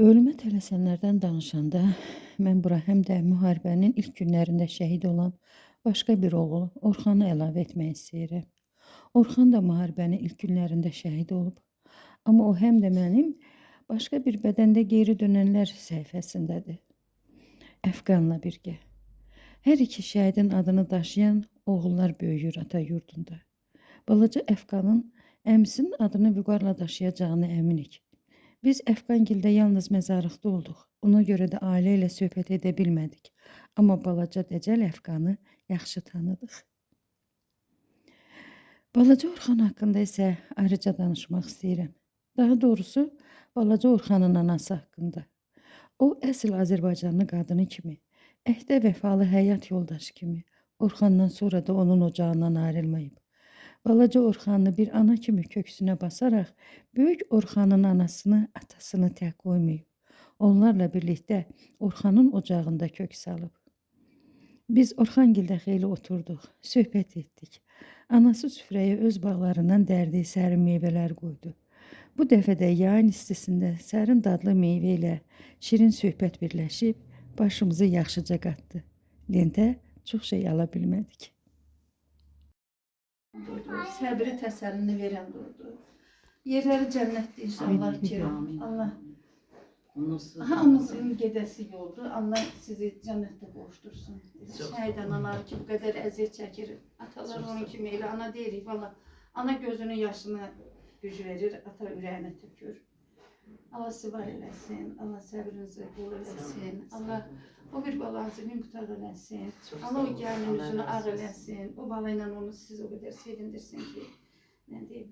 Ölümə tələsənlərdən danışanda mən bura həm də müharibənin ilk günlərində şəhid olan başqa bir oğlu Orxanı əlavə etmək istəyirəm. Orxan da müharibənin ilk günlərində şəhid olub. Amma o həm də mənim başqa bir bədəndə geri dönənlər səhifəsindədir. Əfqanla birgə. Hər iki şəhidin adını daşıyan oğullar böyüyür ata yurdunda. Balaca Əfqanın əmisinin adını vüqarla daşıyacağını əminik. Biz Əfqangildə yalnız məzarlıqda olduq. Ona görə də ailə ilə söhbət edə bilmədik. Amma balaca Dəcəl Əfqanı yaxşı tanıdıq. Balaca Orxan haqqında isə ayrıca danışmaq istəyirəm. Daha doğrusu, balaca Orxanın anası haqqında. O, əsl Azərbaycanlı qadını kimi, əhdə vəfalı həyat yoldaşı kimi, Orxandan sonra da onun ocağından ayrılmayıb. Balaca Orxanı bir ana kimi köksünə basaraq, böyük Orxanın anasını, atasını tək qoymayıb. Onlarla birlikdə Orxanın ocağında kök salıb. Biz Orxangildə xeyli oturduq, söhbət etdik. Anası süfrəyə öz bağlarından dərdiyi sərin meyvələr qoydu. Bu dəfə də yayın istisində sərin dadlı meyvə ilə şirin söhbət birləşib, başımızı yaxşıca qatdı. Lentə çox şey ala bilmədik. Səbri təsəllini verən durdu. Yerləri cənnətdir inşallah ki. Allah hamımızın gedəsi yoldur. Allah sizi cənnətdə qovuşdursun. Şəhid analar ki, bu qədər əziyyət çəkir. Atalar onun kimi elə ana deyirik. Valla ana gözünün yaşını güc verir, ata ürəyinə tükür. Allah sivar eləsin, Allah səbrinizi bol eləsin. Allah o bir balansı mümtaz eləsin. Allah o gəlinin üzünü ağ eləsin. O bala ilə onu siz o qədər sevindirsin ki, nə deyim.